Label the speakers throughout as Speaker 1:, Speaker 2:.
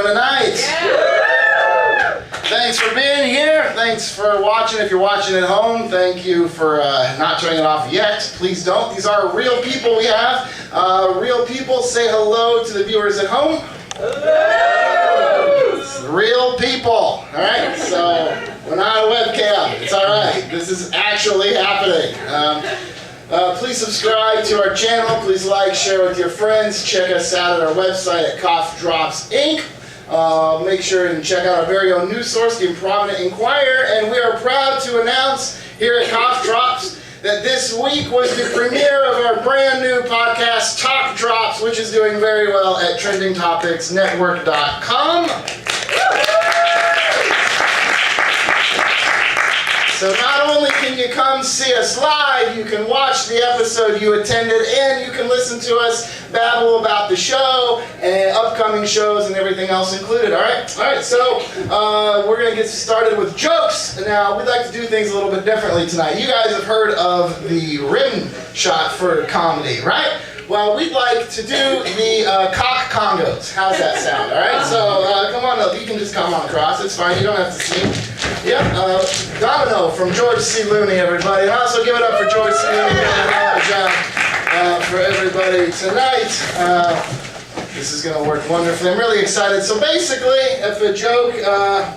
Speaker 1: tonight. Yeah. Thanks for being here. Thanks for watching. If you're watching at home, thank you for not turning it off yet. Please don't. These are real people we have. Real people, say hello to the viewers at home. Hello. Real people. All right. So we're not a webcam. It's all right. This is actually happening. Please subscribe to our channel. Please like, share with your friends. Check us out at our website at Kauf Drops Inc. Make sure and check out our very own news source, the Prominent Inquirer. And we are proud to announce here at Kauf Drops that this week was the premiere of our brand new podcast, Talk Drops, which is doing very well at trendingtopicsnetwork.com. So not only can you come see us live, you can watch the episode you attended, and you can listen to us babble about the show and upcoming shows and everything else included. All right. So we're gonna get started with jokes. Now we'd like to do things a little bit differently tonight. You guys have heard of the rim shot for comedy, right? Well, we'd like to do the cock congos. How's that sound? All right. So come on up. You can just come on across. It's fine. You don't have to sing. Yep, Domino from George C. Looney, everybody. And also give it up for George C. Looney. Good job for everybody tonight. This is going to work wonderfully. I'm really excited. So basically, if a joke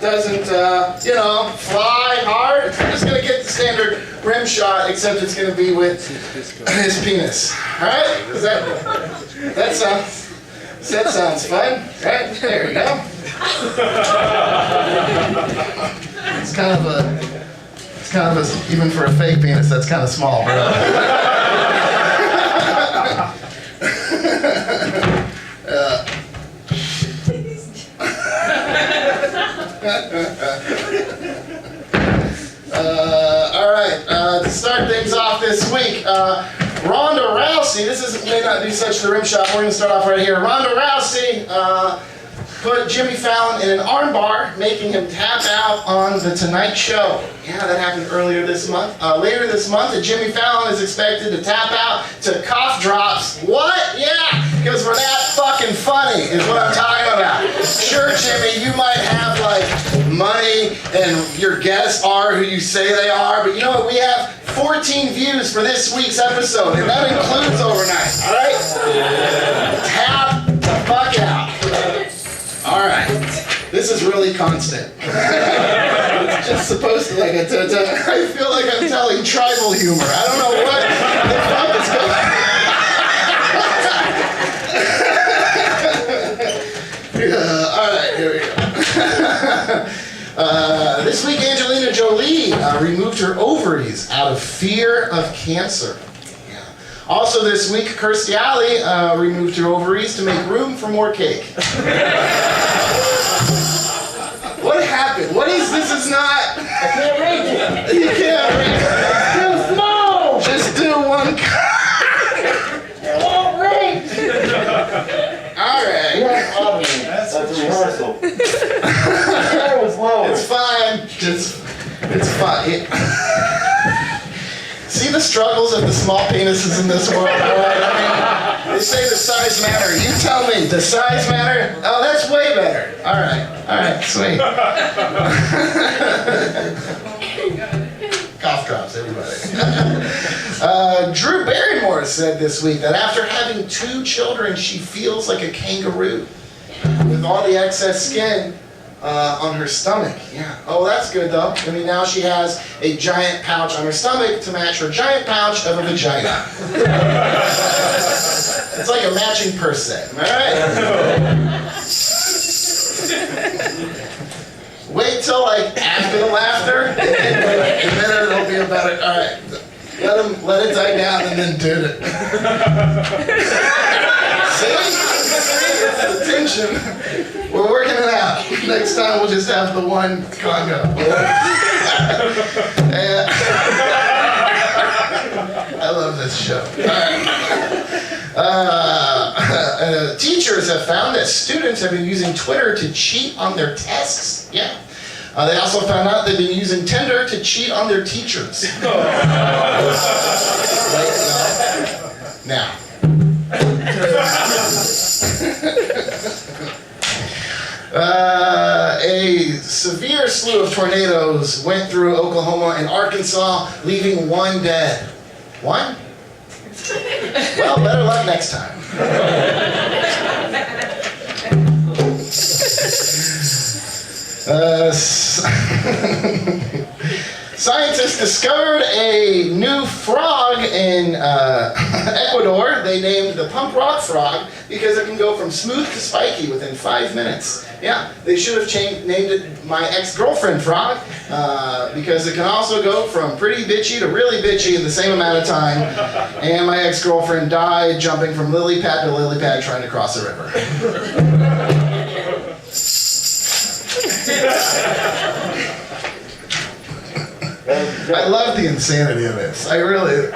Speaker 1: doesn't, fly hard, we're just going to get the standard rim shot, except it's going to be with his penis. All right? That sounds fun. Right? There we go. It's kind of a, even for a fake penis, that's kind of small, bro. All right, to start things off this week, Ronda Rousey, may not be such the rim shot, we're going to start off right here. Ronda Rousey put Jimmy Fallon in an armbar, making him tap out on The Tonight Show. Yeah, that happened earlier this month. Later this month, Jimmy Fallon is expected to tap out to Cough Drops. What? Yeah, because we're that fucking funny is what I'm talking about. Sure, Jimmy, you might have like money and your guests are who you say they are, but you know what? We have 14 views for this week's episode, and that includes overnight, all right? Tap the fuck out. All right, this is really constant. It's just supposed to I feel like I'm telling tribal humor. I don't know what the fuck is going on. All right, here we go. This week, Angelina Jolie removed her ovaries out of fear of cancer. Also this week, Kirstie Alley removed her ovaries to make room for more cake. What happened? What is this? Is not. I can't reach it. You can't reach it. It's too small. Just do one. It won't reach. All right.
Speaker 2: That's a rehearsal.
Speaker 1: That was low. It's fine. It's fine. See the struggles of the small penises in this world, all right? I mean, they say the size matter. You tell me, does size matter? Oh, that's way better. All right, sweet. Cough drops, everybody. Drew Barrymore said this week that after having 2 children, she feels like a kangaroo with all the excess skin on her stomach. Yeah. Oh, that's good though. I mean, now she has a giant pouch on her stomach to match her giant pouch of a vagina. It's like a matching purse set. Am I right? Wait till after the laughter, and then it'll be about it. All right. Let it die down and then do it. See? The tension. We're working it out. Next time we'll just have the one congo. I love this show. Teachers have found that students have been using Twitter to cheat on their tests. Yeah. They also found out they've been using Tinder to cheat on their teachers. Now. A severe slew of tornadoes went through Oklahoma and Arkansas, leaving one dead. One? Well, better luck next time. Scientists discovered a new frog in Ecuador. They named the pump rock frog because it can go from smooth to spiky within 5 minutes. Yeah, they should have named it my ex-girlfriend frog because it can also go from pretty bitchy to really bitchy in the same amount of time. And my ex-girlfriend died jumping from lily pad to lily pad trying to cross a river. I love the insanity of this. I really...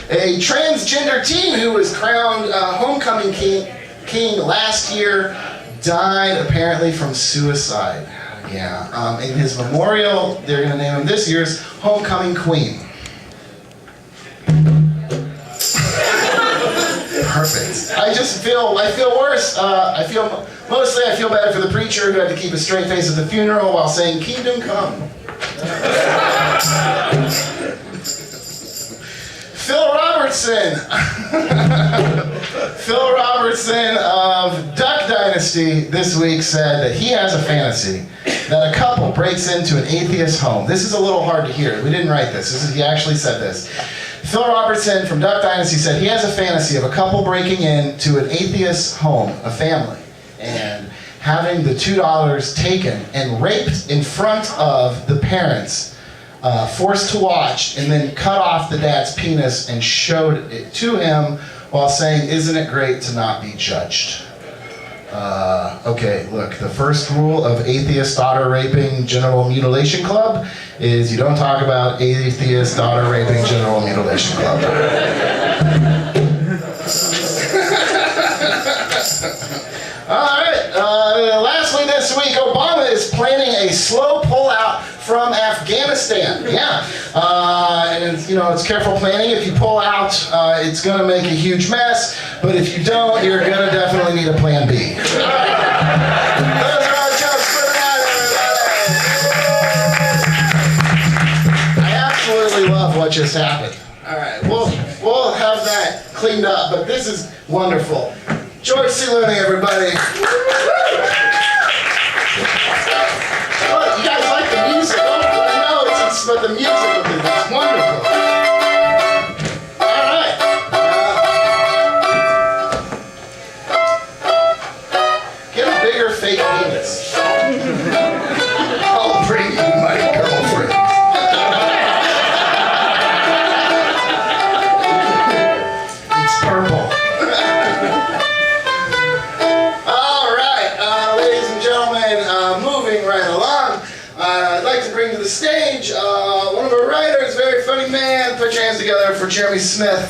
Speaker 1: A transgender teen who was crowned homecoming king last year died apparently from suicide. Yeah. In his memorial, they're going to name him this year's homecoming queen. Perfect. I feel worse. I feel bad for the preacher who had to keep a straight face at the funeral while saying, "Kingdom come." Phil Robertson of Duck Dynasty this week said that he has a fantasy that a couple breaks into an atheist home. This is a little hard to hear. We didn't write this. He actually said this. Phil Robertson from Duck Dynasty said he has a fantasy of a couple breaking into an atheist home, a family, and having the $2 taken and raped in front of the parents, forced to watch, and then cut off the dad's penis and showed it to him while saying, "Isn't it great to not be judged?" Okay, look, the first rule of atheist daughter raping genital mutilation club is you don't talk about atheist daughter raping genital mutilation club. All right, lastly this week, Obama is planning a slow pullout from Afghanistan. Yeah, and it's careful planning. If you pull out, it's going to make a huge mess, but if you don't, you're going to definitely need a plan B. Those are our jokes for tonight, everybody. I absolutely love what just happened. All right, we'll have that cleaned up, but this is wonderful. George C. Looney, everybody. You guys like the music? No, it's but the music of it. It's wonderful. All right. Get a bigger fake penis. I'll bring you my girlfriend. It's purple. I'd like to bring to the stage one of our writers, very funny man. Put your hands together for Jeremy Smith.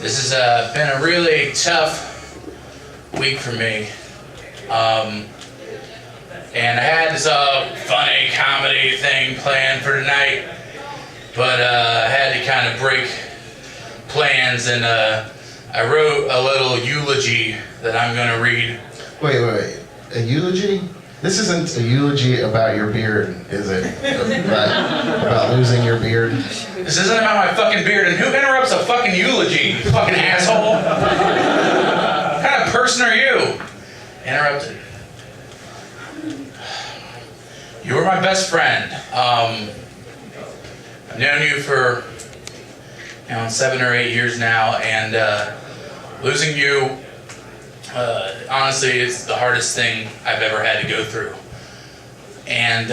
Speaker 3: This has been a really tough week for me, and I had this funny comedy thing planned for tonight, but I had to kind of break plans, and I wrote a little eulogy that I'm going to read.
Speaker 1: Wait, a eulogy? This isn't a eulogy about your beard, is it? About losing your beard?
Speaker 3: This isn't about my fucking beard, and who interrupts a fucking eulogy, you fucking asshole? What kind of person are you? Interrupted. You were my best friend. I've known you for 7 or 8 years now, and losing you, honestly, it's the hardest thing I've ever had to go through. And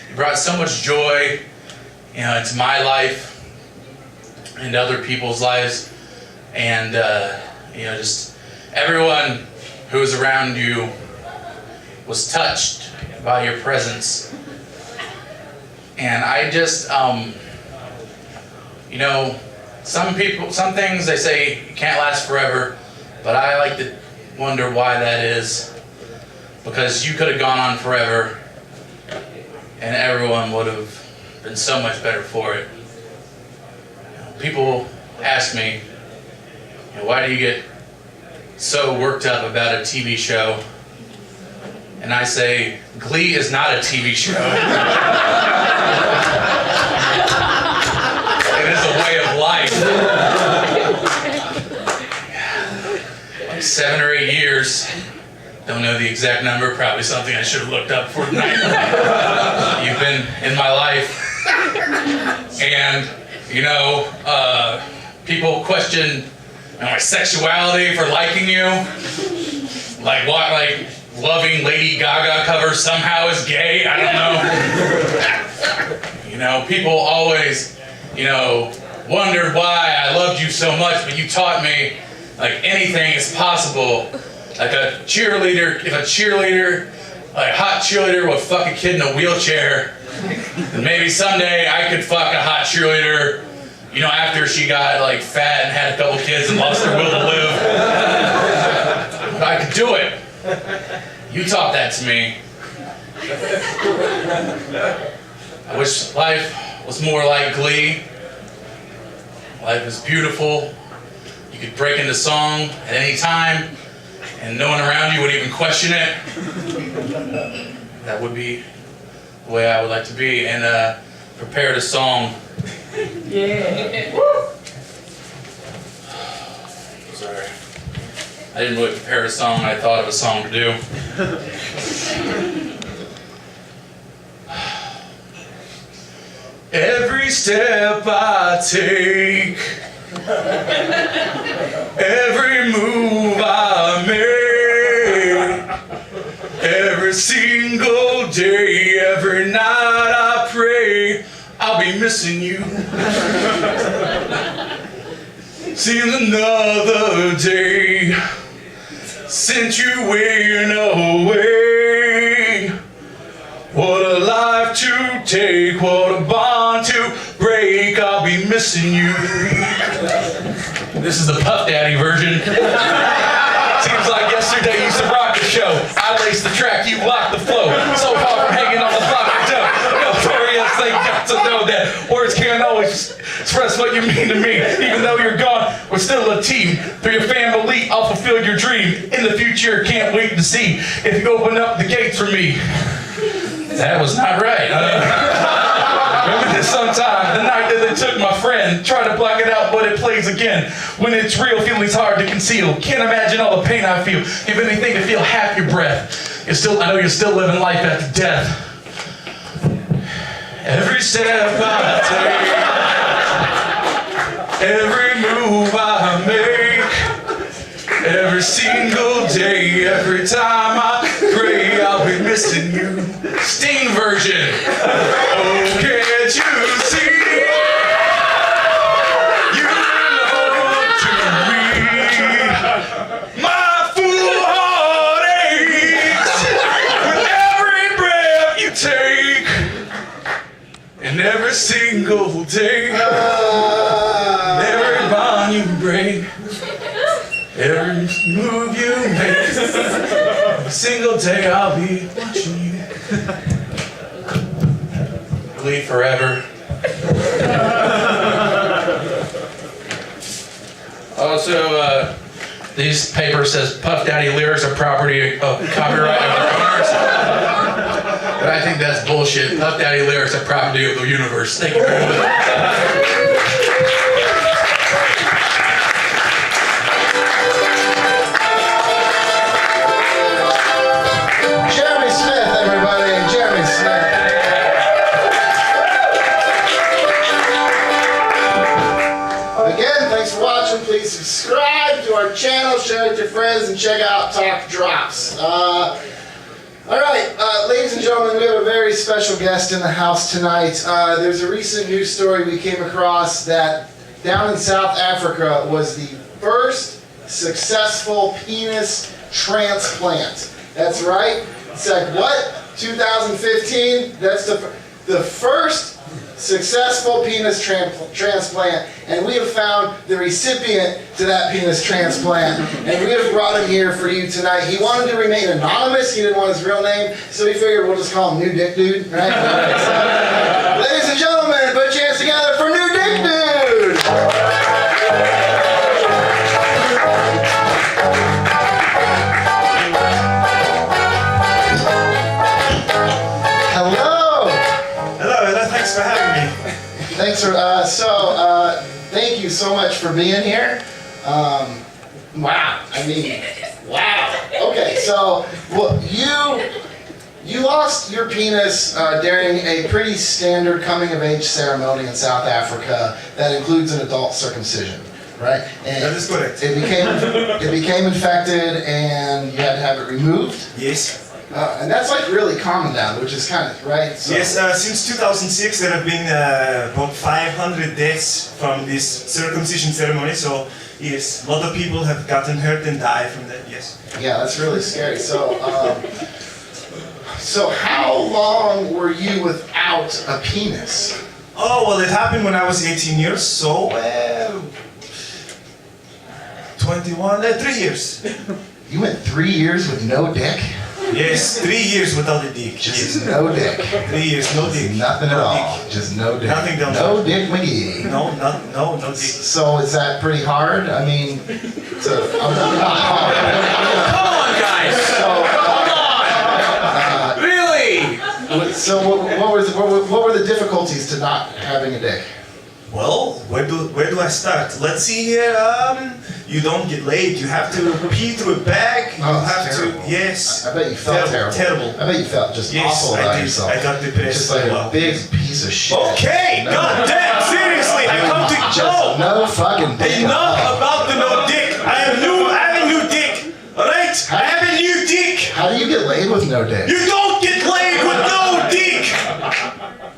Speaker 3: you brought so much joy, into my life and other people's lives, and just everyone who was around you was touched by your presence. And I just you know, some things they say can't last forever, but I like to wonder why that is. Because you could have gone on forever, and everyone would have been so much better for it. You know, people ask me, you know, why do you get so worked up about a TV show? And I say, Glee is not a TV show. It is a way of life. Like 7 or 8 years. Don't know the exact number, probably something I should have looked up for tonight. You've been in my life. And, you know, people question my sexuality for liking you. Like what, like loving Lady Gaga covers somehow is gay? I don't know. You know, people always, you know, wondered why I loved you so much, but you taught me like anything is possible. Like a cheerleader, if a cheerleader, like a hot cheerleader would fuck a kid in a wheelchair, then maybe someday I could fuck a hot cheerleader, you know, after she got like fat and had a couple kids and lost her will to live. But I could do it. You taught that to me. I wish life was more like Glee. Life is beautiful. You could break into song at any time, and no one around you would even question it. That would be the way I would like to be. And prepared a song.
Speaker 4: Yeah.
Speaker 3: Sorry. I didn't really prepare a song. I thought of a song to do. Every step I take, every move I make, every single day, every night I pray, I'll be missing you. Seems another day since you went away. What a life to take, what a bond to break, I'll be missing you. This is the Puff Daddy version. Seems like yesterday you used to rock the show. I laced the track, you locked the flow. So far from hanging on the block of dough. Notorious, they got to know that words can't always express what you mean to me. Even though you're gone, we're still a team. Through your family, I'll fulfill your dream. In the future, can't wait to see if you open up the gates for me. That was not right. Remember this sometime, the night that they took my friend. Try to block it out, but it plays again. When it's real, feeling's hard to conceal. Can't imagine all the pain I feel. Give anything to feel half your breath. I know you're still living life after death. Every step I take, every move I make, every single day, every time I pray, I'll be missing you. Sting version. Oh, can't you see? You belong to me. My full heart aches with every breath you take, and every single day, every bond you break, every move you make, every single day I'll be watching you. Glee forever. Also, this paper says Puff Daddy lyrics are property of copyright of their owners. But I think that's bullshit. Puff Daddy lyrics are property of the universe. Thank you very much.
Speaker 1: Please subscribe to our channel, share it with your friends, and check out Talk Drops. Alright, ladies and gentlemen, we have a very special guest in the house tonight. There's a recent news story we came across that down in South Africa was the first successful penis transplant. That's right. It's like, what? 2015? That's the first successful penis transplant, and we have found the recipient to that penis transplant, and we have brought him here for you tonight. He wanted to remain anonymous. He didn't want his real name, so we figured we'll just call him New Dick Dude, right? Ladies and gentlemen, put your hands together for New Dick Dude!
Speaker 5: Thanks for having me.
Speaker 1: Thanks for, thank you so much for being here. Wow, I mean, wow. Okay, so, well, you lost your penis during a pretty standard coming-of-age ceremony in South Africa that includes an adult circumcision, right? And
Speaker 5: that is correct.
Speaker 1: It became infected, and you had to have it removed.
Speaker 5: Yes.
Speaker 1: And that's like really common now, which is kind of, right? So,
Speaker 5: yes, since 2006 there have been about 500 deaths from this circumcision ceremony, so yes, a lot of people have gotten hurt and died from that, yes.
Speaker 1: Yeah, that's really scary. So, so how long were you without a penis?
Speaker 5: Oh, well, it happened when I was 18 years, so 21, 3 years.
Speaker 1: You went 3 years with no dick?
Speaker 5: Yes, 3 years without a dick.
Speaker 1: Just
Speaker 5: yes.
Speaker 1: no dick.
Speaker 5: 3 years, no dick.
Speaker 1: Nothing at
Speaker 5: no
Speaker 1: all.
Speaker 5: Dick.
Speaker 1: Just no dick.
Speaker 5: Nothing done.
Speaker 1: No Dick McGee.
Speaker 5: No dick.
Speaker 1: So is that pretty hard? I mean, not hard.
Speaker 3: Come on, guys! Come on! Really?
Speaker 1: So what were the difficulties to not having a dick?
Speaker 5: Well, where do I start? Let's see here. You don't get laid. You have to pee through a bag. You have
Speaker 1: terrible.
Speaker 5: to. Yes.
Speaker 1: I bet you felt terrible. I bet you felt just awful about yourself.
Speaker 5: I got depressed.
Speaker 1: Just like a big piece of shit.
Speaker 5: Okay,
Speaker 1: no.
Speaker 5: God damn, seriously, I come to
Speaker 1: just no fucking dick.
Speaker 5: Enough about the no dick. I have a new dick. All right, I have a new dick.
Speaker 1: How do you get laid with no dick?
Speaker 5: You don't get laid with no dick.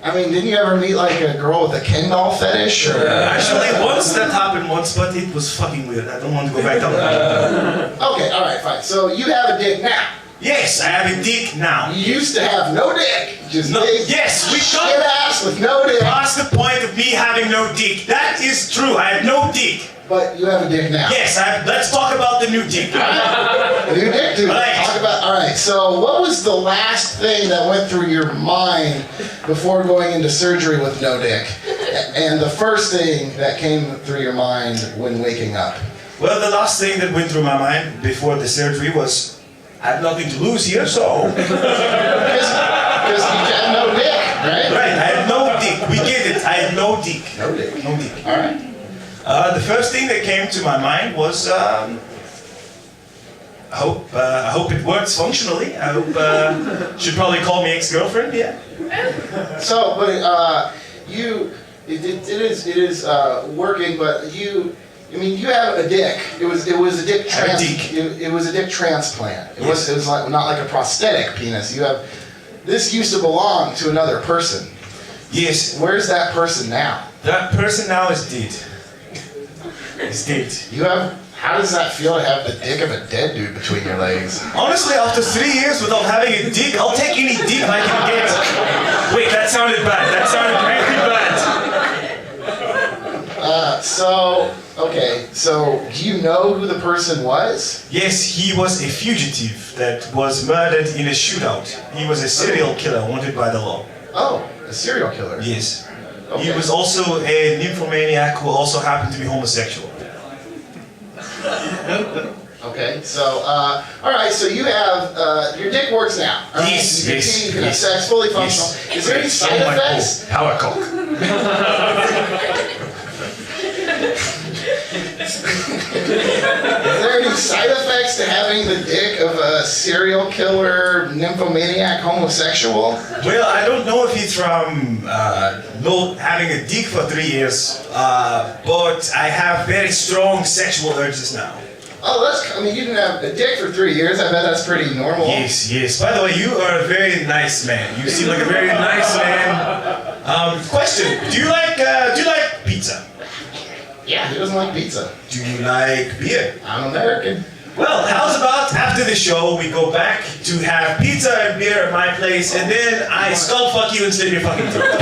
Speaker 1: I mean, didn't you ever meet like a girl with a Ken doll fetish? Or?
Speaker 5: Actually, that happened once, but it was fucking weird. I don't want to go back down there.
Speaker 1: Okay, all right, fine. So you have a dick now.
Speaker 5: Yes, I have a dick now.
Speaker 1: You used to have no dick. Just
Speaker 5: no,
Speaker 1: big
Speaker 5: yes, we
Speaker 1: shit ass with no dick.
Speaker 5: Past the point of me having no dick. That is true. I have no dick.
Speaker 1: But you have a dick now.
Speaker 5: Yes, let's talk about the new dick.
Speaker 1: New dick, dude.
Speaker 5: Right.
Speaker 1: Talk about. All right. So, what was the last thing that went through your mind before going into surgery with no dick, and the first thing that came through your mind when waking up?
Speaker 5: Well, the last thing that went through my mind before the surgery was, I have nothing to lose here, so.
Speaker 1: Because you had no dick, right?
Speaker 5: Right. I had no dick. We get it. I had no dick.
Speaker 1: No dick.
Speaker 5: No dick.
Speaker 1: All right.
Speaker 5: The first thing that came to my mind was, I hope it works functionally. I hope, should probably call me ex-girlfriend, yeah.
Speaker 1: So, but it is working, but you have a dick. It was a dick it was a dick transplant. It was like not like a prosthetic penis. This used to belong to another person.
Speaker 5: Yes.
Speaker 1: Where's that person now?
Speaker 5: That person now is dead. He's dead.
Speaker 1: How does that feel to have the dick of a dead dude between your legs?
Speaker 5: Honestly, after 3 years without having a dick, I'll take any dick I can get. Wait, that sounded bad. That sounded really bad.
Speaker 1: So do you know who the person was?
Speaker 5: Yes, he was a fugitive that was murdered in a shootout. He was a serial killer wanted by the law.
Speaker 1: Oh, a serial killer.
Speaker 5: Yes.
Speaker 1: Okay.
Speaker 5: He was also a nymphomaniac who also happened to be homosexual.
Speaker 1: Okay, so, all right, so you have, your dick works now. Right?
Speaker 5: Yes,
Speaker 1: you can have sex, fully functional.
Speaker 5: Yes.
Speaker 1: Is there any side effects?
Speaker 5: Power cock.
Speaker 1: Is there any side effects to having the dick of a serial killer, nymphomaniac, homosexual?
Speaker 5: Well, I don't know if he's from not having a dick for 3 years, but I have very strong sexual urges now.
Speaker 1: Oh, you didn't have a dick for 3 years. I bet that's pretty normal.
Speaker 5: Yes. By the way, you are a very nice man. You seem like a very nice man. Question: Do you like pizza?
Speaker 1: Yeah, who doesn't like pizza?
Speaker 5: Do you like beer?
Speaker 1: I'm American.
Speaker 5: Well, how's about after the show we go back to have pizza and beer at my place, and then I skull fuck you and slit your fucking throat?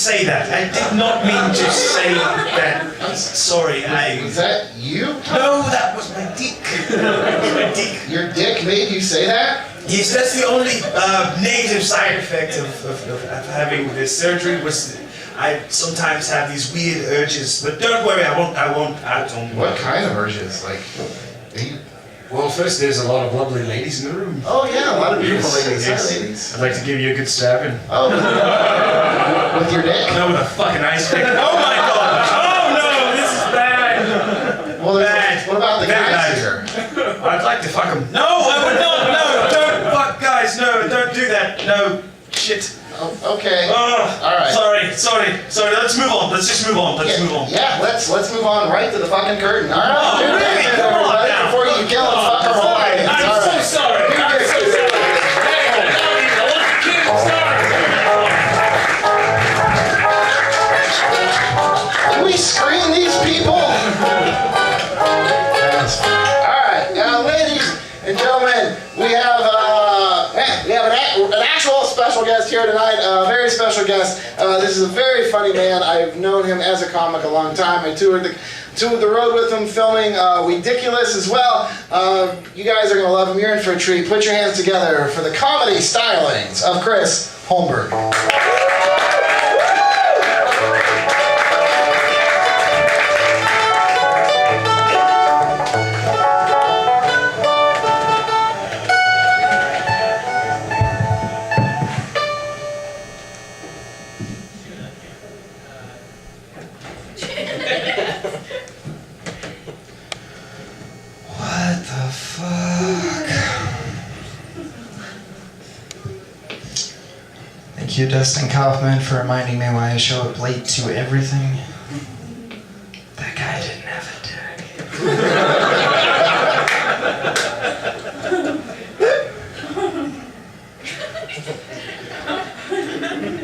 Speaker 5: say that. I did not mean to say that. I'm sorry,
Speaker 1: Is that you?
Speaker 5: No, that was my dick. That was my dick.
Speaker 1: Your dick made you say that?
Speaker 5: Yes, that's the only negative side effect of having this surgery was I sometimes have these weird urges. But don't worry, I won't act on
Speaker 1: What kind of urges? Like, are you...
Speaker 5: Well, first there's a lot of lovely ladies in the room.
Speaker 1: Oh yeah, a lot of beautiful ladies.
Speaker 5: Yes.
Speaker 1: Hi, ladies.
Speaker 5: I'd like to give you a good stabbing.
Speaker 1: Oh, with your dick?
Speaker 5: No, with a fucking ice pick. Oh my god! Oh no, this is bad!
Speaker 1: Well,
Speaker 5: Bad.
Speaker 1: what about the
Speaker 5: Very
Speaker 1: guys
Speaker 5: bad.
Speaker 1: here?
Speaker 5: I'd like to fuck him. No, I would not! No, don't fuck guys! No, don't do that! No, shit.
Speaker 1: Oh, okay.
Speaker 5: Oh,
Speaker 1: all right.
Speaker 5: Sorry. Let's move on. Let's just move on. Let's move on.
Speaker 1: Yeah, let's move on right to the fucking curtain. All right.
Speaker 5: Oh,
Speaker 1: Tune
Speaker 5: really?
Speaker 1: in,
Speaker 5: Come on
Speaker 1: everybody,
Speaker 5: now.
Speaker 1: before you kill and fuck our whole audience.
Speaker 5: I'm
Speaker 1: All
Speaker 5: so
Speaker 1: right.
Speaker 5: sorry. I'm so sorry. Hey, I want to kill him. Sorry.
Speaker 1: Can we screen these people? All right, now, ladies and gentlemen, we have an actual special guest here tonight. A very special guest. This is a very funny man. I've known him as a comic a long time. I toured the road with him, filming Ridiculous as well. You guys are gonna love him. You're in for a treat. Put your hands together for the comedy stylings of Chris Holmberg.
Speaker 6: What the fuck? Thank you, Dustin Kaufman, for reminding me why I show up late to everything. That guy didn't have a dick.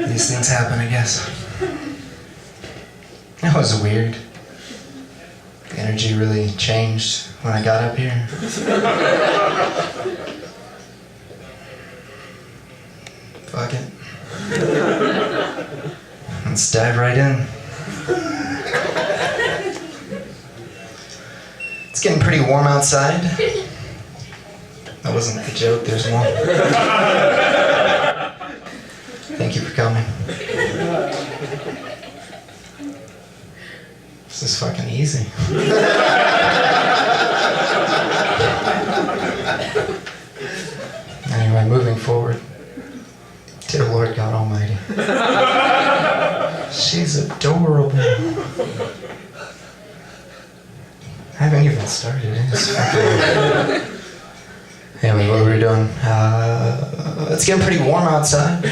Speaker 6: These things happen, I guess. That was weird. The energy really changed when I got up here. Fuck it. Let's dive right in. It's getting pretty warm outside. That wasn't the joke, there's more. Thank you for coming. This is fucking easy. Anyway, moving forward. Dear Lord God Almighty. She's adorable. I haven't even started. It's fucking... Anyway, what were we doing? It's getting pretty warm outside.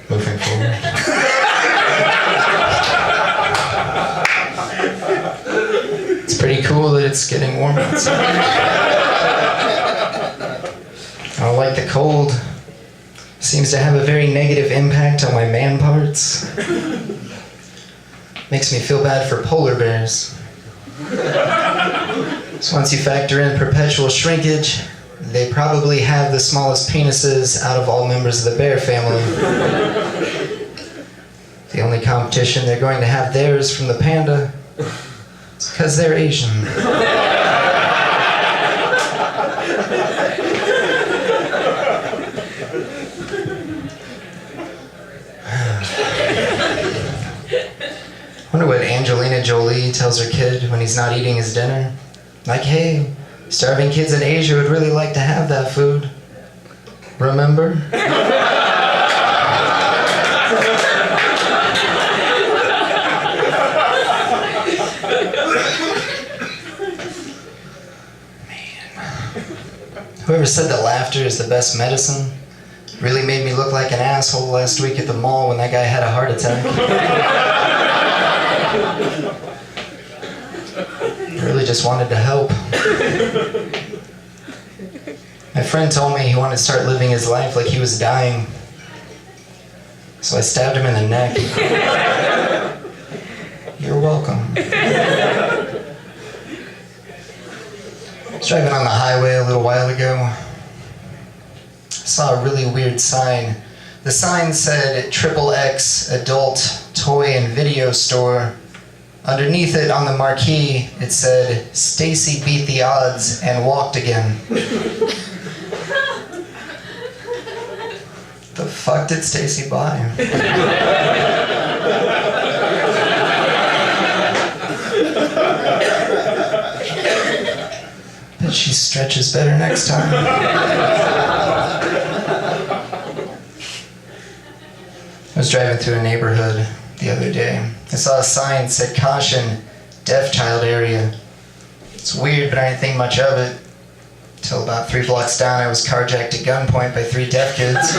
Speaker 6: Moving forward. It's pretty cool that it's getting warm outside. I don't like the cold. Seems to have a very negative impact on my man parts. Makes me feel bad for polar bears. So once you factor in perpetual shrinkage, they probably have the smallest penises out of all members of the bear family. The only competition they're going to have there is from the panda. It's because they're Asian. I wonder what Angelina Jolie tells her kid when he's not eating his dinner. Like, hey, starving kids in Asia would really like to have that food. Remember? Whoever said that laughter is the best medicine really made me look like an asshole last week at the mall when that guy had a heart attack. I really just wanted to help. My friend told me he wanted to start living his life like he was dying. So I stabbed him in the neck. You're welcome. was driving on the highway a little while ago. I saw a really weird sign. The sign said XXX Adult Toy and Video Store. Underneath it on the marquee, it said, Stacy beat the odds and walked again. The fuck did Stacy buy? Bet she stretches better next time. I was driving through a neighborhood the other day. I saw a sign that said, caution, deaf child area. It's weird, but I didn't think much of it. Until about 3 blocks down, I was carjacked at gunpoint by 3 deaf kids.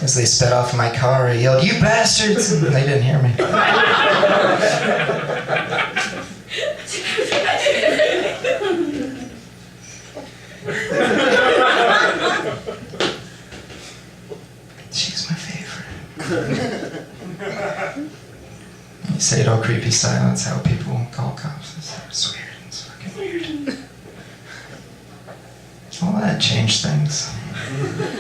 Speaker 6: As they sped off in my car, I yelled, you bastards! And they didn't hear me. She's my favorite. You say it all creepy style, that's how people call cops. It's weird, it's fucking weird. Well, that changed things.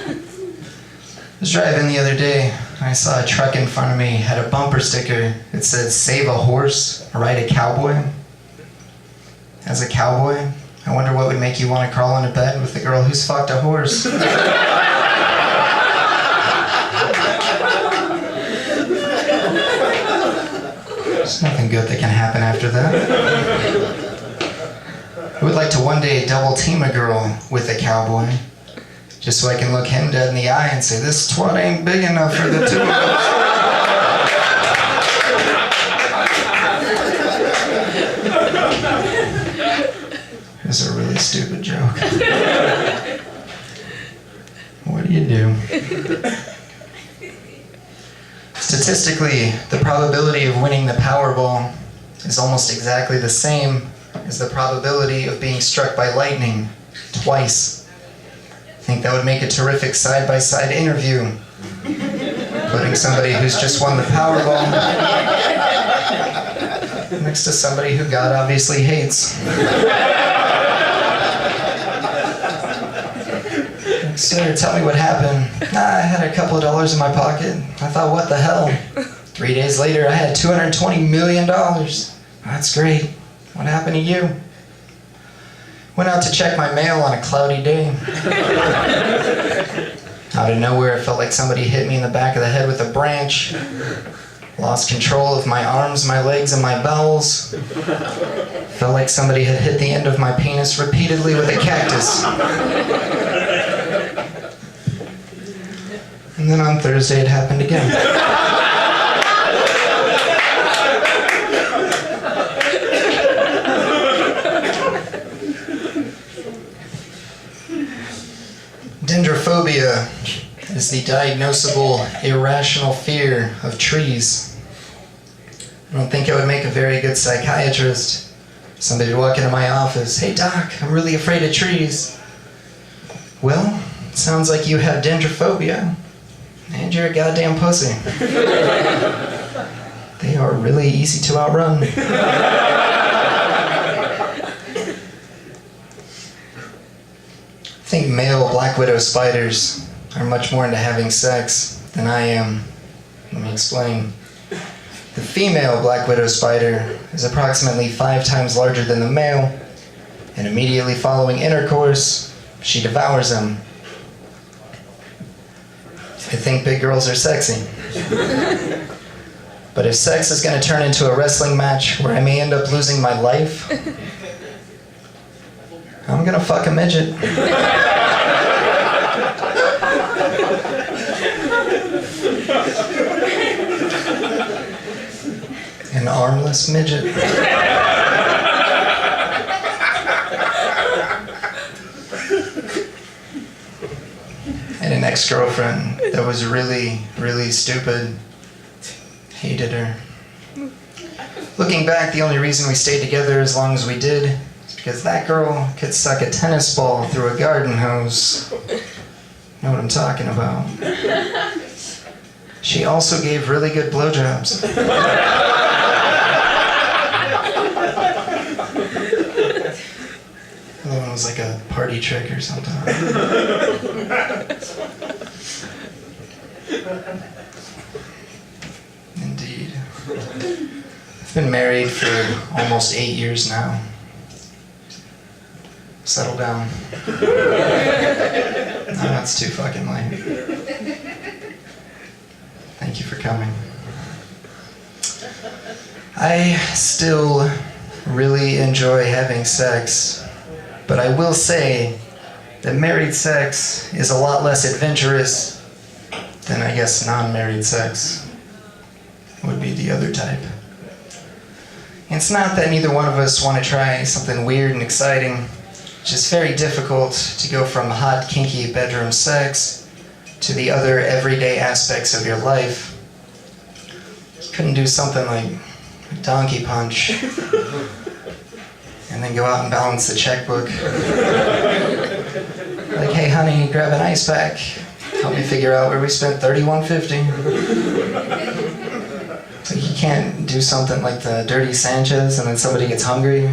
Speaker 6: I was driving the other day, and I saw a truck in front of me, had a bumper sticker. It said, save a horse, ride a cowboy. As a cowboy, I wonder what would make you want to crawl into bed with the girl who's fucked a horse. There's nothing good that can happen after that. I would like to one day double team a girl with a cowboy, just so I can look him dead in the eye and say, this twat ain't big enough for the 2 of us. It's a really stupid joke. What do you do? Statistically, the probability of winning the Powerball is almost exactly the same as the probability of being struck by lightning twice. I think that would make a terrific side-by-side interview. Putting somebody who's just won the Powerball next to somebody who God obviously hates. Sir, tell me what happened. I had a couple of dollars in my pocket. I thought, what the hell? 3 days later, I had $220 million. That's great. What happened to you? Went out to check my mail on a cloudy day. Out of nowhere, it felt like somebody hit me in the back of the head with a branch. Lost control of my arms, my legs, and my bowels. Felt like somebody had hit the end of my penis repeatedly with a cactus. And then on Thursday, it happened again. Dendrophobia is the diagnosable, irrational fear of trees. I don't think I would make a very good psychiatrist. Somebody would walk into my office, hey doc, I'm really afraid of trees. Well, it sounds like you have dendrophobia. And you're a goddamn pussy. They are really easy to outrun. I think male black widow spiders are much more into having sex than I am. Let me explain. The female black widow spider is approximately 5 times larger than the male, and immediately following intercourse, she devours them. I think big girls are sexy. But if sex is going to turn into a wrestling match where I may end up losing my life, I'm going to fuck a midget. An armless midget. And an ex-girlfriend that was really, really stupid. Hated her. Looking back, the only reason we stayed together as long as we did is because that girl could suck a tennis ball through a garden hose. Know what I'm talking about. She also gave really good blowjobs. party trick or something. Indeed. I've been married for almost 8 years now. Settle down. No, that's too fucking late. Thank you for coming. I still really enjoy having sex, but I will say that married sex is a lot less adventurous than, I guess, non-married sex would be the other type. It's not that neither one of us want to try something weird and exciting. It's just very difficult to go from hot, kinky bedroom sex to the other everyday aspects of your life. Couldn't do something like donkey punch and then go out and balance the checkbook. Like, hey honey, grab an ice pack. Help me figure out where we spent $31.50. So you can't do something like the Dirty Sanchez and then somebody gets hungry.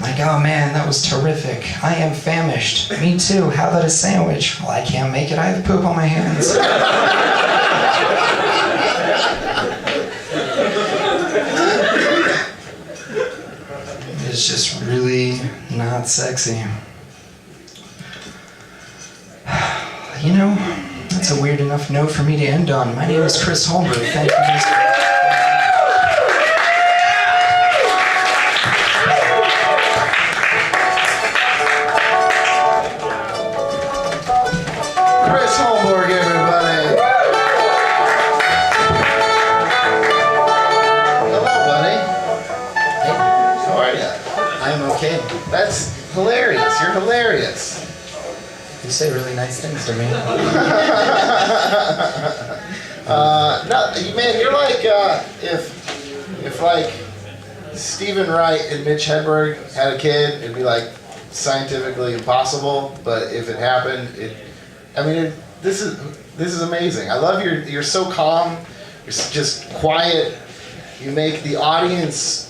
Speaker 6: Like, oh man, that was terrific. I am famished. Me too. How about a sandwich? Well, I can't make it. I have poop on my hands. It's just really not sexy. You know, that's a weird enough note for me to end on. My name is Chris Holmberg. Thank you.
Speaker 1: Chris Holmberg, everybody. Hello, buddy.
Speaker 6: Hey,
Speaker 1: How are you?
Speaker 6: I'm okay.
Speaker 1: That's hilarious. You're hilarious.
Speaker 6: You say really nice things to me.
Speaker 1: No, man, you're like if like Stephen Wright and Mitch Hedberg had a kid, it'd be like scientifically impossible. But if it happened, this is amazing. I love you're so calm. You're just quiet. You make the audience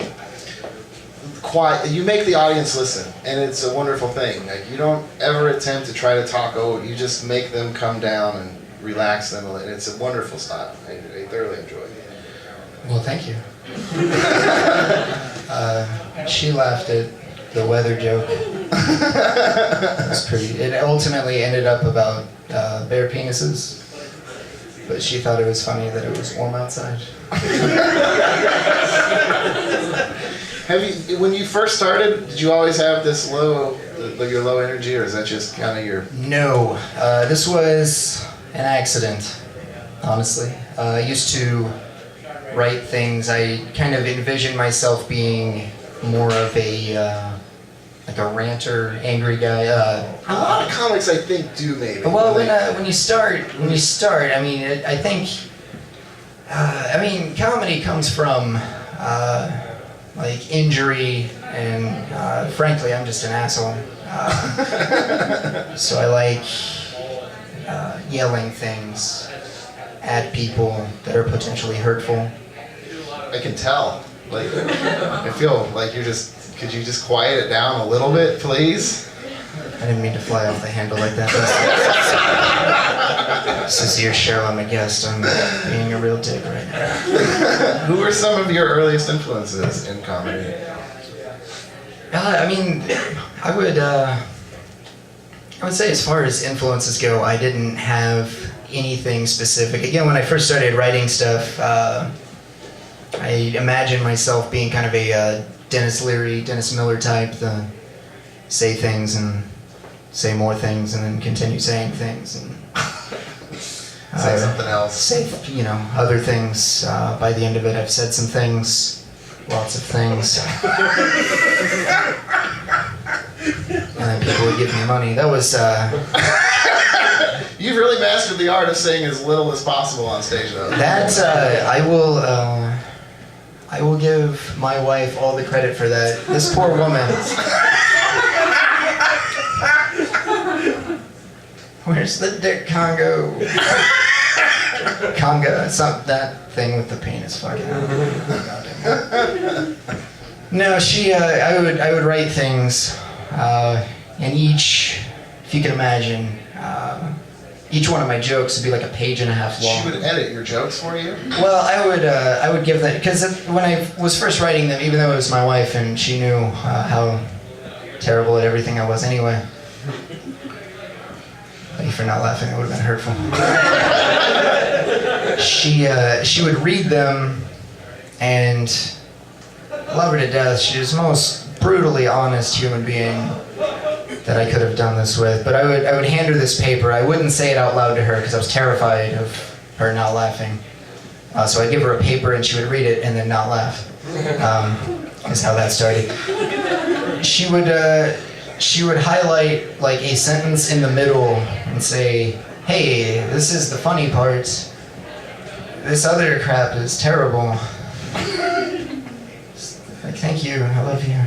Speaker 1: quiet. You make the audience listen, and it's a wonderful thing. Like, you don't ever attempt to try to talk over. You just make them come down and relax them, and it's a wonderful style. I thoroughly enjoy it.
Speaker 6: Well, thank you. She laughed at the weather joke. It was pretty. It ultimately ended up about bare penises, but she thought it was funny that it was warm outside.
Speaker 1: When you first started, did you always have this your low energy, or is that just kind of your?
Speaker 6: No, this was an accident, honestly. I used to write things. I kind of envisioned myself being more of a like a ranter, angry guy.
Speaker 1: A lot of comics, I think, do maybe.
Speaker 6: Well, when you start, I mean, I think, comedy comes from like injury, and frankly, I'm just an asshole. So I like yelling things at people that are potentially hurtful.
Speaker 1: I can tell. Like, I feel like could you just quiet it down a little bit, please?
Speaker 6: I didn't mean to fly off the handle like that. This is your show. I'm a guest. I'm being a real dick right now.
Speaker 1: Who were some of your earliest influences in comedy?
Speaker 6: I would say, as far as influences go, I didn't have anything specific. Again, when I first started writing stuff, I imagined myself being kind of a Dennis Leary, Dennis Miller type, the say things and say more things and then continue saying things and
Speaker 1: say something else.
Speaker 6: Say, other things. By the end of it, I've said some things, lots of things. And then people would give me money. That was,
Speaker 1: You've really mastered the art of saying as little as possible on stage, though.
Speaker 6: That, I will give my wife all the credit for that. This poor woman. Where's the dick Congo? Conga, it's not that thing with the penis fucking out. No, I would write things and each, if you can imagine, each one of my jokes would be like a page and a half long.
Speaker 1: She would edit your jokes for you?
Speaker 6: Well, I would give that, because when I was first writing them, even though it was my wife and she knew how terrible at everything I was anyway. Thank you for not laughing, that would have been hurtful. She would read them, and love her to death. She was the most brutally honest human being that I could have done this with. But I would hand her this paper. I wouldn't say it out loud to her because I was terrified of her not laughing. So I'd give her a paper and she would read it and then not laugh. Is how that started. She would highlight like a sentence in the middle and say, "Hey, this is the funny part. This other crap is terrible." Like, thank you, I love you.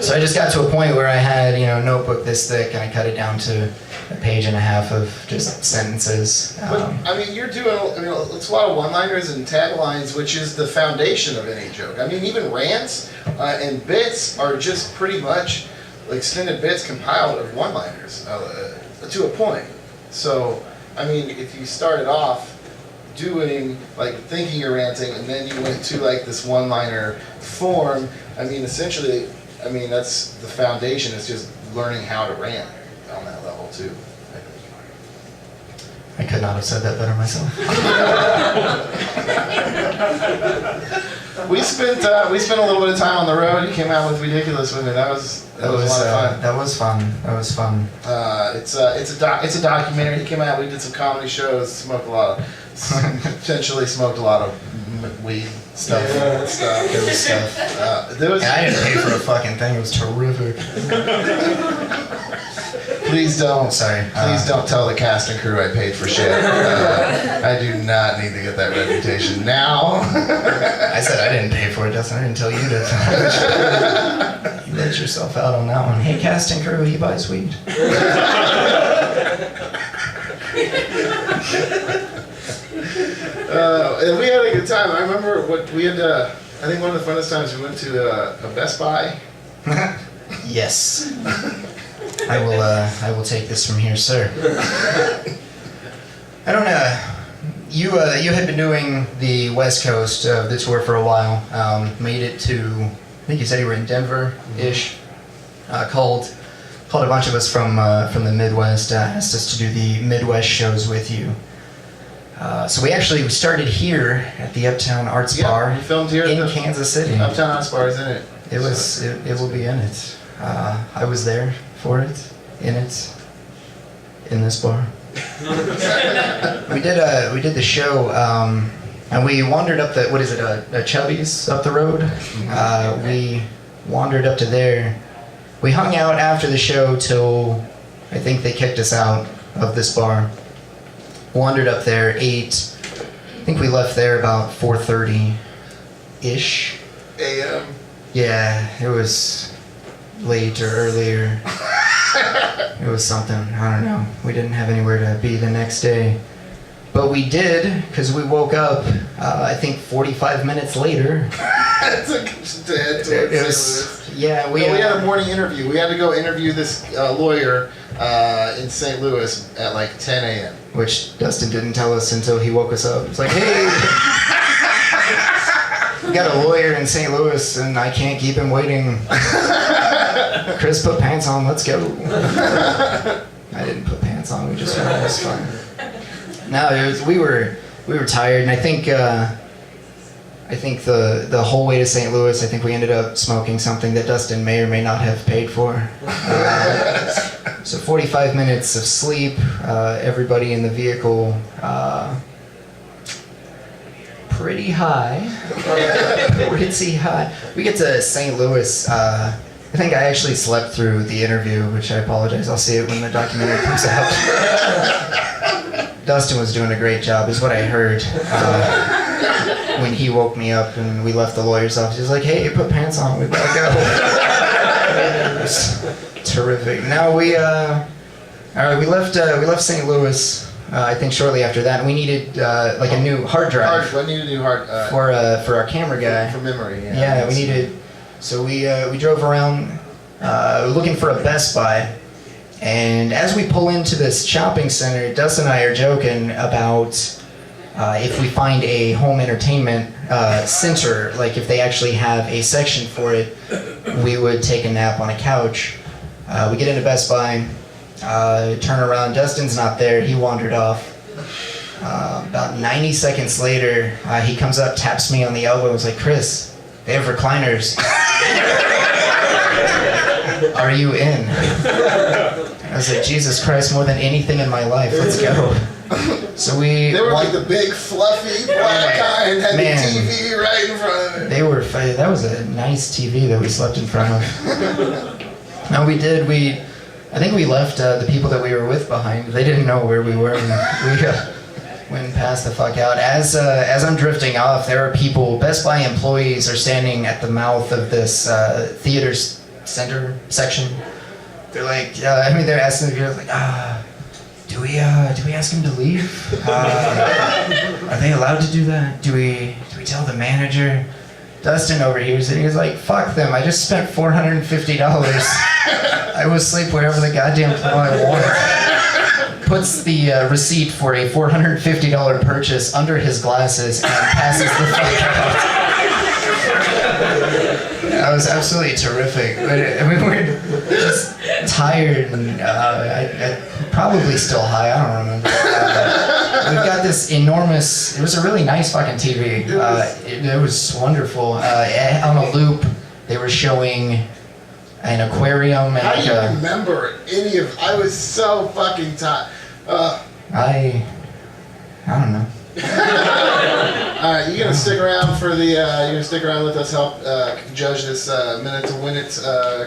Speaker 6: So I just got to a point where I had, a notebook this thick, and I cut it down to a page and a half of just sentences.
Speaker 1: But, you're doing, it's a lot of one-liners and taglines, which is the foundation of any joke. Even rants and bits are just pretty much extended bits compiled of one-liners to a point. So, if you started off doing, thinking you're ranting, and then you went to, this one-liner form, essentially, that's the foundation, is just learning how to rant on that level, too.
Speaker 6: I could not have said that better myself.
Speaker 1: We spent a little bit of time on the road. You came out with Ridiculous with me. That was a lot of fun.
Speaker 6: That was fun.
Speaker 1: It's a documentary. He came out. We did some comedy shows. Potentially smoked a lot of weed stuff.
Speaker 6: Good stuff.
Speaker 1: I
Speaker 6: didn't pay for a fucking thing. It was terrific.
Speaker 1: Please don't.
Speaker 6: Sorry.
Speaker 1: Please don't tell the cast and crew I paid for shit. I do not need to get that reputation now.
Speaker 6: I said I didn't pay for it, Dustin. I didn't tell you to. You let yourself out on that one. Hey, cast and crew, he buys weed.
Speaker 1: And we had a good time. I remember we had. I think one of the funnest times we went to a Best Buy.
Speaker 6: Yes. I will take this from here, sir. I don't know. You had been doing the West Coast of the tour for a while. Made it to, I think you said you were in Denver-ish. Called a bunch of us from the Midwest. Asked us to do the Midwest shows with you. So we started here at the Uptown Arts Bar.
Speaker 1: We filmed here
Speaker 6: in Kansas City.
Speaker 1: Uptown Arts Bar is in it.
Speaker 6: It will be in it. I was there for it, in this bar. We did the show, and we wandered up a Chubby's up the road. We wandered up to there. We hung out after the show till I think they kicked us out of this bar. Wandered up there, ate. I think we left there about 4:30-ish.
Speaker 1: A.M.
Speaker 6: Yeah, it was late or earlier. It was something, I don't know. We didn't have anywhere to be the next day. But we did, because we woke up, I think 45 minutes later. We
Speaker 1: had a morning interview. We had to go interview this lawyer in St. Louis at 10 a.m.
Speaker 6: Which Dustin didn't tell us until he woke us up. It's like, hey, we got a lawyer in St. Louis and I can't keep him waiting. Chris, put pants on, let's go. I didn't put pants on, we just went, it was fun. No, we were tired, and I think the whole way to St. Louis, I think we ended up smoking something that Dustin may or may not have paid for. So 45 minutes of sleep, everybody in the vehicle pretty high. Pretty high. We get to St. Louis, I think I actually slept through the interview, which I apologize. I'll see it when the documentary comes out. Dustin was doing a great job, is what I heard. When he woke me up and we left the lawyer's office, he was like, "Hey, put pants on, we gotta go." It was terrific. Now we left St. Louis. I think shortly after that, and we needed a new hard drive.
Speaker 1: I needed a new hard
Speaker 6: for our camera guy.
Speaker 1: For memory.
Speaker 6: Yeah, we needed. So we drove around looking for a Best Buy. And as we pull into this shopping center, Dustin and I are joking about if we find a home entertainment center, like if they actually have a section for it, we would take a nap on a couch. We get into Best Buy, turn around, Dustin's not there, he wandered off. About 90 seconds later, he comes up, taps me on the elbow, and was like, "Chris, they have recliners. Are you in?" I was like, Jesus Christ, more than anything in my life, let's go. So
Speaker 1: They were like the big, fluffy, black kind, had the TV right in front of it.
Speaker 6: They were, that was a nice TV that we slept in front of. No, we did, I think we left the people that we were with behind. They didn't know where we were, and we went and passed the fuck out. As I'm drifting off, there are people, Best Buy employees are standing at the mouth of this theater center section. They're like, they're asking the viewers, like, do we ask him to leave? Are they allowed to do that? Do we tell the manager? Dustin overhears it. He's like, fuck them. I just spent $450. I will sleep wherever the goddamn hell I want. Puts the receipt for a $450 purchase under his glasses and passes the fuck out. That was absolutely terrific. We're just tired and I probably still high. I don't remember. We've got this enormous. It was a really nice fucking TV. It was wonderful. On a loop, they were showing an aquarium. And
Speaker 1: how do you remember any of? I was so fucking tired.
Speaker 6: I don't know.
Speaker 1: All right, you gonna stick around for the? You're gonna stick around with us, help judge this minute to win it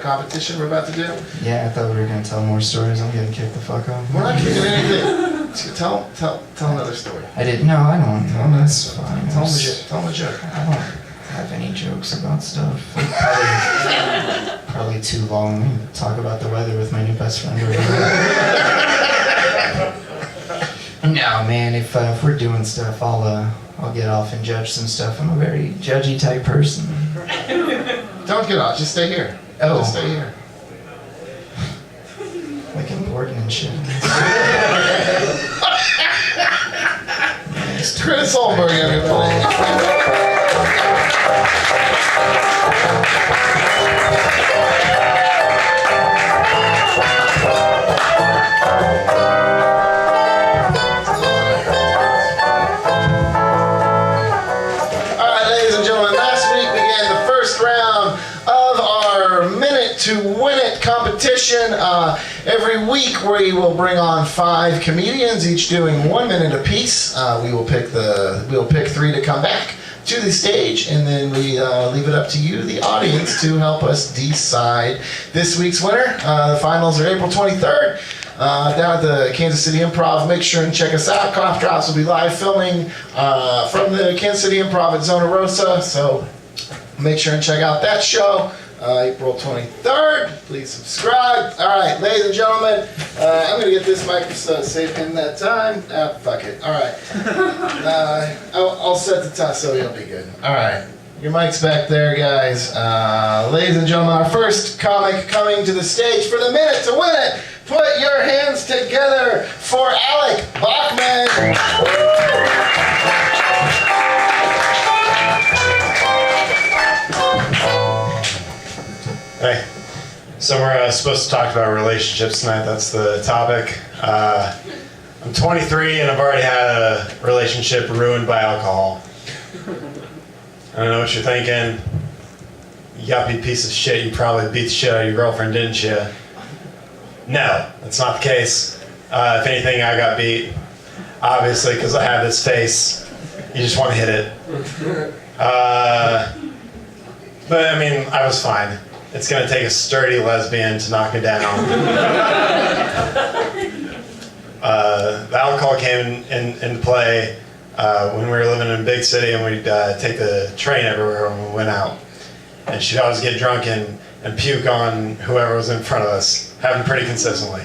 Speaker 1: competition we're about to do.
Speaker 6: Yeah, I thought we were gonna tell more stories. I'm getting kicked the fuck off.
Speaker 1: We're not kicking anything. Tell another story.
Speaker 6: I didn't. No, I don't. No, that's fine.
Speaker 1: Tell them a joke.
Speaker 6: I don't have any jokes about stuff. Probably too long. We can talk about the weather with my new best friend over here. No, man. If we're doing stuff, I'll get off and judge some stuff. I'm a very judgy type person.
Speaker 1: Don't get off. Just stay here.
Speaker 6: Oh.
Speaker 1: Just stay here.
Speaker 6: Like important and shit.
Speaker 1: Chris Holmberg, everybody. To win it competition. Every week we will bring on 5 comedians, each doing 1 minute apiece. We'll pick 3 to come back to the stage, and then we leave it up to you, the audience, to help us decide this week's winner. The finals are April 23rd. Down at the Kansas City Improv. Make sure and check us out. Cough Drops will be live filming from the Kansas City Improv at Zona Rosa, so make sure and check out that show. April 23rd. Please subscribe. All right, ladies and gentlemen, I'm going to get this microphone safe in that time. Fuck it. All right. I'll set the time so you'll be good. All right. Your mic's back there, guys. Ladies and gentlemen, our first comic coming to the stage for the minute to win it. Put your hands together for Alec Bachman.
Speaker 7: Hey, so we're supposed to talk about relationships tonight. That's the topic. I'm 23 and I've already had a relationship ruined by alcohol. I don't know what you're thinking. Yuppie piece of shit, you probably beat the shit out of your girlfriend, didn't you? No, that's not the case. If anything, I got beat. Obviously, because I have this face. You just want to hit it. But I mean, I was fine. It's going to take a sturdy lesbian to knock me down. The alcohol came into play when we were living in a big city, and we'd take the train everywhere when we went out. And she'd always get drunk and puke on whoever was in front of us, happened pretty consistently.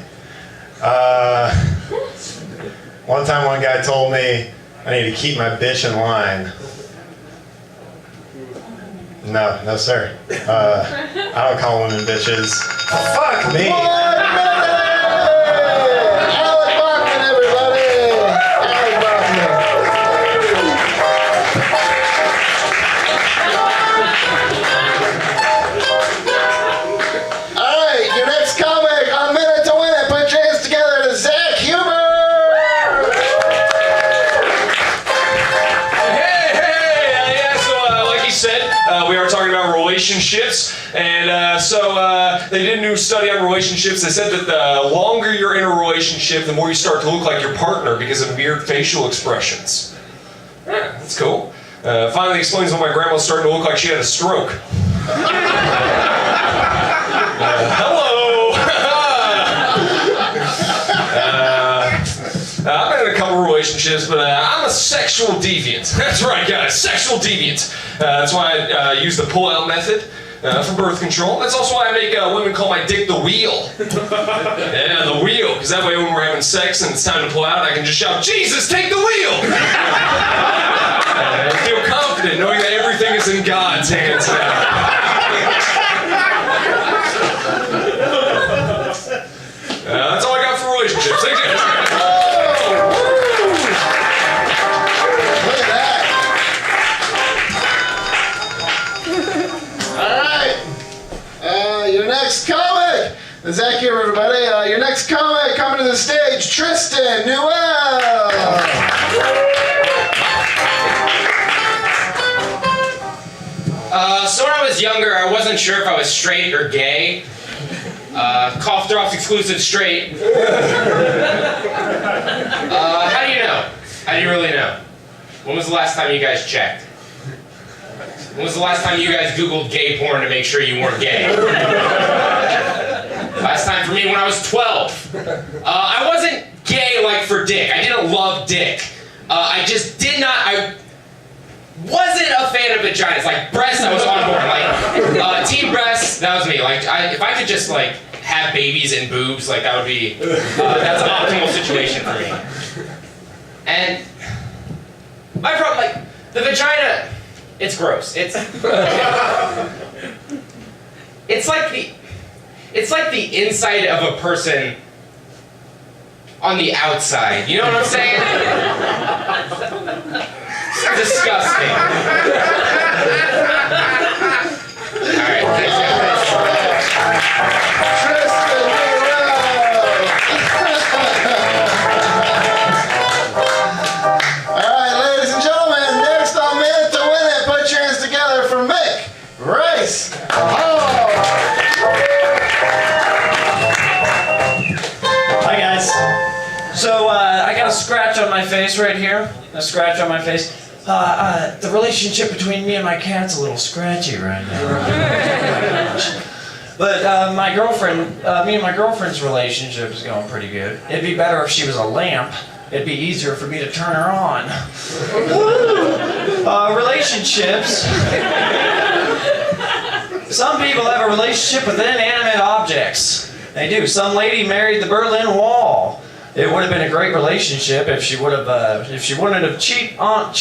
Speaker 7: One time one guy told me I need to keep my bitch in line. No, sir. I don't call women bitches. Fuck me.
Speaker 1: 1 minute! Alec Bachman, everybody! Alec Bachman. All right, your next comic on Minute to Win It. Put your hands together to Zach Huber.
Speaker 8: We are talking about relationships, and so they did a new study on relationships. They said that the longer you're in a relationship, the more you start to look like your partner because of mere facial expressions. Yeah, that's cool. Finally explains why my grandma was starting to look like she had a stroke. Hello! I've been in a couple relationships, but I'm a sexual deviant. That's right, guys, sexual deviant. That's why I use the pull-out method for birth control. That's also why I make women call my dick the wheel. Yeah, the wheel, because that way when we're having sex and it's time to pull out, I can just shout, Jesus, take the wheel! I feel confident knowing that everything is in God's hands now. That's all I got for relationships. Thank you.
Speaker 1: Your next comic! Zach here, everybody. Your next comic coming to the stage, Tristan Newell!
Speaker 9: So when I was younger, I wasn't sure if I was straight or gay. Cough Drops exclusive straight. How do you know? How do you really know? When was the last time you guys checked? When was the last time you guys Googled gay porn to make sure you weren't gay? Last time for me when I was 12. I wasn't gay like for dick. I didn't love dick. I just did not, I wasn't a fan of vaginas. Like breasts, I was on board. Like team breasts, that was me. Like if I could just like have babies and boobs, like that would be, that's an optimal situation for me. And my problem, like the vagina, it's gross. It's like the inside of a person on the outside. You know what I'm saying? It's disgusting. All right, thanks guys.
Speaker 1: Tristan All right, ladies and gentlemen, next on Minute to Win It, put your hands together for Mick Rice.
Speaker 4: Hi guys. So I got a scratch on my face right here. A scratch on my face. The relationship between me and my cat's a little scratchy right now. But my girlfriend, me and my girlfriend's relationship is going pretty good. It'd be better if she was a lamp. It'd be easier for me to turn her on. Relationships. Some people have a relationship with inanimate objects. They do. Some lady married the Berlin Wall. It would have been a great relationship if she would have, if she wouldn't have cheated on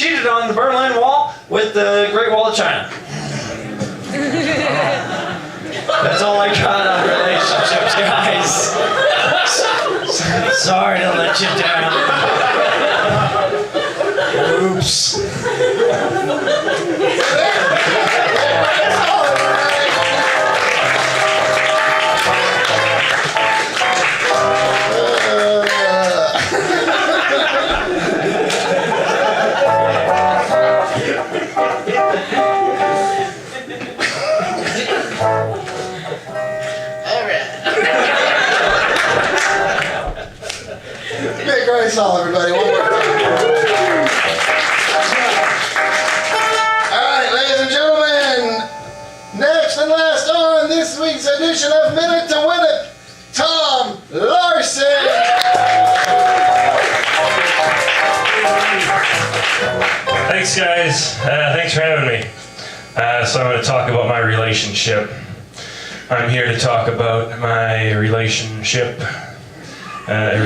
Speaker 4: the Berlin Wall with the Great Wall of China. That's all I got on relationships, guys. Sorry to let you down. Oops.
Speaker 1: Mick Rice Hall, everybody. One more time. All right, ladies and gentlemen, next and last on this week's edition of Minute to Win It, Tom Larson.
Speaker 10: Thanks, guys. Thanks for having me. So I'm going to talk about my relationship. I'm here to talk about my relationship. I'm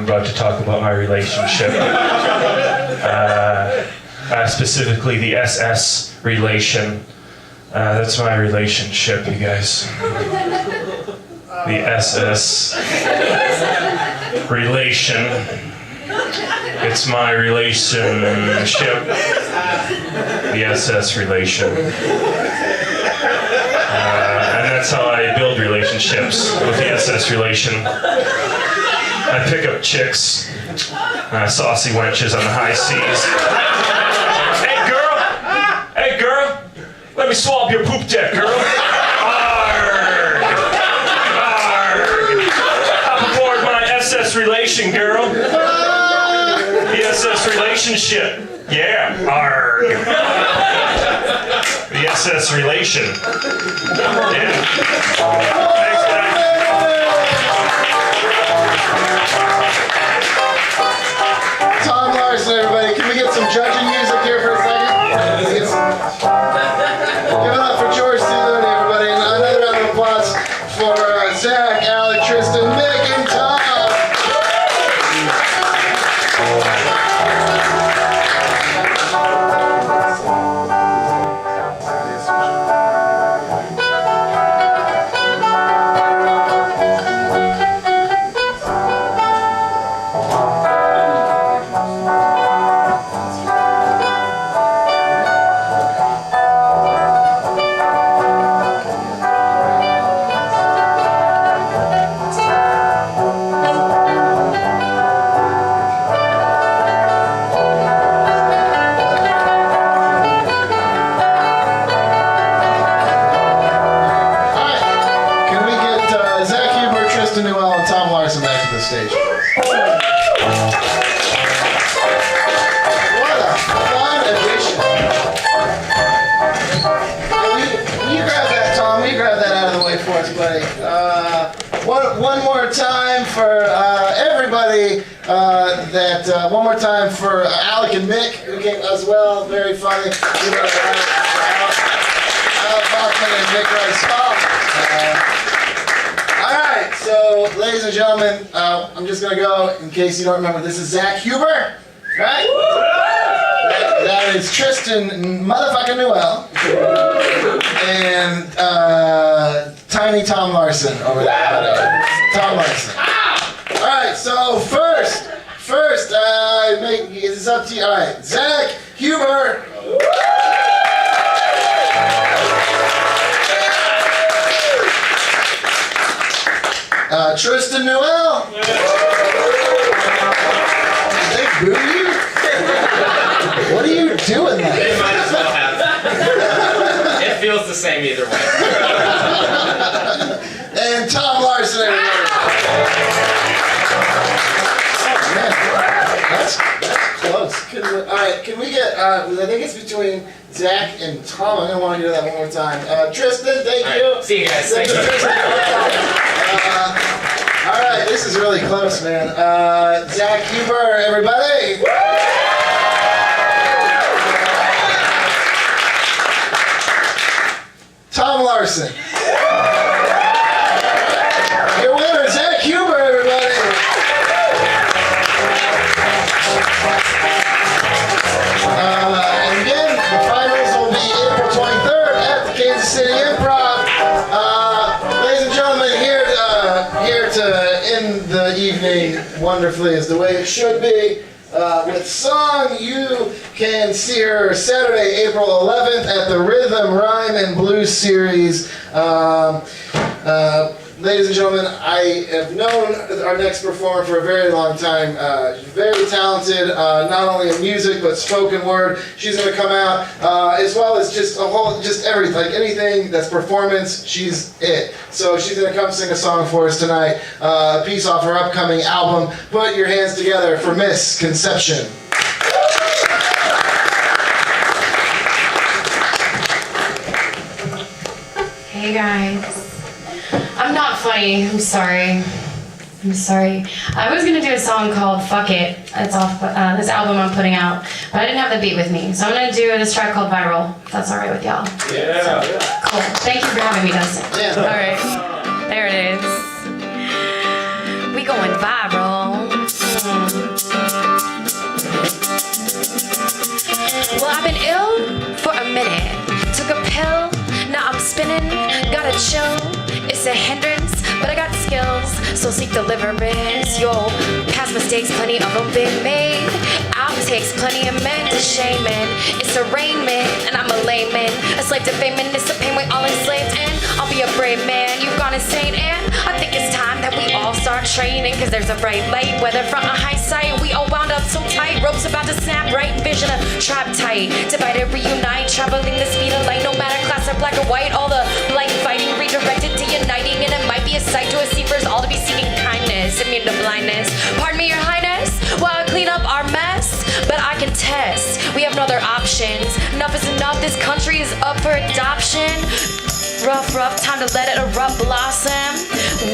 Speaker 10: about to talk about my relationship. specifically the SS relation. That's my relationship, you guys. The SS relation. It's my relationship. The SS relation. And that's how I build relationships, with the SS relation. I pick up chicks, saucy wenches on the high seas. Hey girl, let me swab your poop deck, girl. Arrgh. Hop aboard my SS relation, girl. The SS relationship. Yeah, arrgh. The SS relation. Yeah. Thanks, guys.
Speaker 1: Tom Larson, everybody. Can we get some judging music here for a second? Give it up for George Cialone, everybody. And another round of applause for Zach, Alec, Tristan, Nick, and Tom. One more time for everybody. One more time for Alec and Mick, who came as well. Very funny. Alec Kaufman and Mick Rice. All right, so ladies and gentlemen, I'm just gonna go in case you don't remember. This is Zach Huber, right? That is Tristan motherfucking Newell. And Tiny Tom Larson over there. Tom Larson. All right, so first, it's up to you. All right, Zach Huber. Tristan Newell. Did they boo you? What are you doing there?
Speaker 9: They might as well have. It feels the same either way.
Speaker 1: And Tom Larson, everybody. Oh, man. That's close. All right, can we get, I think it's between Zach and Tom. I'm going to want to do that one more time. Tristan, thank you.
Speaker 9: Right, see you guys. Thank you.
Speaker 1: All right, this is really close, man. Zach Huber, everybody. Tom Larson. Your winner, Zach Huber, everybody. And again, the finals will be April 23rd at the Kansas City Improv. Ladies and gentlemen, here to end the evening wonderfully is the way it should be. With song, you can see her Saturday, April 11th at the Rhythm, Rhyme, and Blues Series. Ladies and gentlemen, I have known our next performer for a very long time. Very talented, not only in music, but spoken word. She's going to come out, as well as just everything, like anything that's performance, she's it. So she's going to come sing a song for us tonight, a piece off her upcoming album, Put Your Hands Together for Miss Conception.
Speaker 11: Hey guys. I'm not funny, I'm sorry. I was gonna do a song called Fuck It. It's off this album I'm putting out, but I didn't have the beat with me. So I'm gonna do this track called Viral, if that's alright with y'all.
Speaker 8: Yeah.
Speaker 11: Cool. Thank you for having me, Dustin.
Speaker 1: Yeah.
Speaker 11: Alright. There it is. We going viral. What show is a hindrance, but I got skills, so seek deliverance. Yo, past mistakes, plenty of them been made. Outtakes, plenty of men to shame in. It's arraignment, and I'm a layman. A slave to fame, and it's a pain we all enslaved in. I'll be a brave man, you've gone insane, and I think it's time that we all start training, cause there's a bright light, whether front or high sight. We all wound up so tight, ropes about to snap, right vision of trap tight. Divided, reunite, traveling the speed of light, no matter class or black or white. All the light fighting, redirected to uniting, and it might be a sight to us seekers all to be seeking kindness, immune to blindness. Pardon me, your highness, while I clean up our mess, but I can test, we have no other options. Enough is enough, this country is up for adoption. Rough, time to let it erupt, blossom.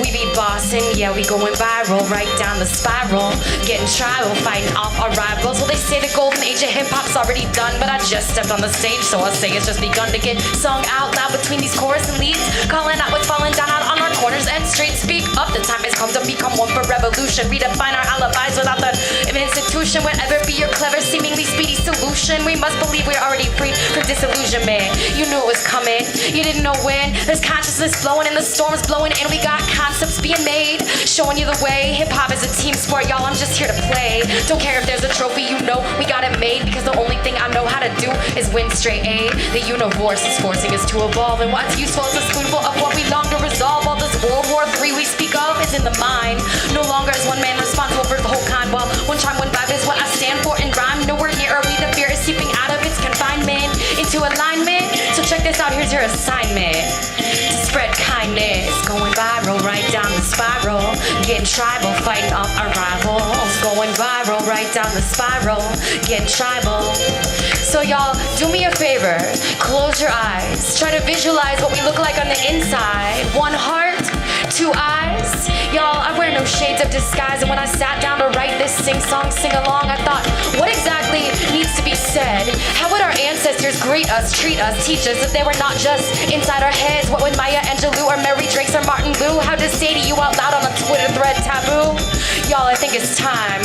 Speaker 11: We be bossing, yeah, we going viral, right down the spiral. Getting tribal, fighting off our rivals. Well, they say the golden age of hip-hop's already done, but I just stepped on the stage, so I'll say it's just begun to get sung out loud between these chorus and leads. Calling out what's falling down out on our corners and streets. Speak up, the time has come to become one for revolution. Redefine our alibis without the institution. Whatever be your clever, seemingly speedy solution, we must believe we're already free from disillusionment. You knew it was coming, you didn't know when. There's consciousness flowing and the storm's blowing, and we got concepts being made, showing you the way. Hip-hop is a team sport, y'all, I'm just here to play. Don't care if there's a trophy, you know we got it made, because the only thing I know how to do is win straight A. The universe is forcing us to evolve, and what's useful is a spoonful of what we long to resolve. All this World War III we speak of is in the mind. No longer is one man responsible for the whole kind, while one time, one vibe is what I stand for in rhyme. Nowhere near are we, the fear is seeping out of its confinement into alignment. So check this out, here's your assignment. To spread kindness, going viral, right down the spiral. Getting tribal, fighting off our rivals. Going viral, right down the spiral. Getting tribal. So y'all, do me a favor, close your eyes. Try to visualize what we look like on the inside. One heart, two eyes. Y'all, I wear no shades of disguise, and when I sat down to write this sing-song, sing-along, I thought, what exactly needs to be said? How would our ancestors greet us, treat us, teach us if they were not just inside our heads? What would Maya Angelou or Mary Drakes or Martin Lou have to say to you out loud on a Twitter thread taboo? Y'all, I think it's time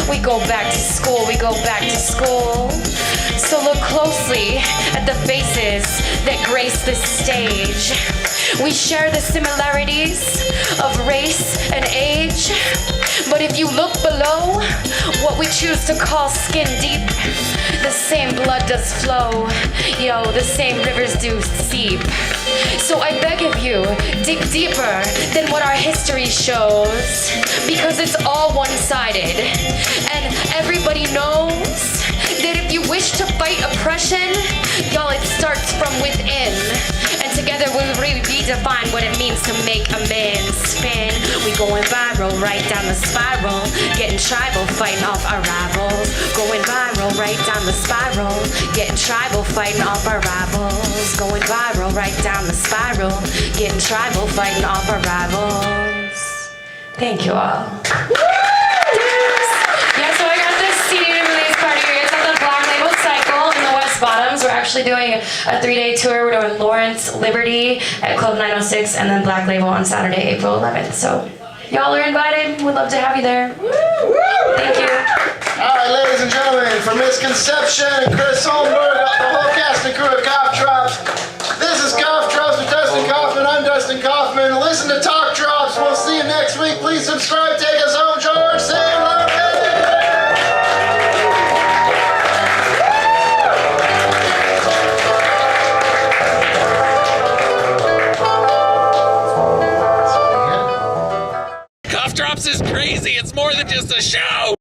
Speaker 11: we go back to school, we go back to school. So look closely at the faces that grace this stage. We share the similarities of race and age, but if you look below what we choose to call skin deep, the same blood does flow, yo, the same rivers do seep. So I beg of you, dig deeper than what our history shows, because it's all one-sided, and everybody knows that if you wish to fight oppression, y'all, it starts from within. And together we'll really redefine what it means to make amends. Spin, we going viral, right down the spiral. Getting tribal, fighting off our rivals. Going viral, right down the spiral. Getting tribal, fighting off our rivals. Going viral, right down the spiral. Getting tribal, fighting off our rivals. Thank you all. Yeah, so I got this CD release party here. It's at the Black Label Cycle in the West Bottoms. We're actually doing a 3-day tour. We're doing Lawrence, Liberty at Club 906, and then Black Label on Saturday, April 11th. So y'all are invited. We'd love to have you there. Thank you.
Speaker 1: All right, ladies and gentlemen, from Misconception and Chris Holmberg, the whole cast and crew of Kauf Drops. This is Kauf Drops with Dustin Kaufman. I'm Dustin Kaufman. Listen to Talk Drops. We'll see you next week. Please subscribe. Take us home, George. Say hello.
Speaker 9: Cough Drops is crazy. It's more than just a show.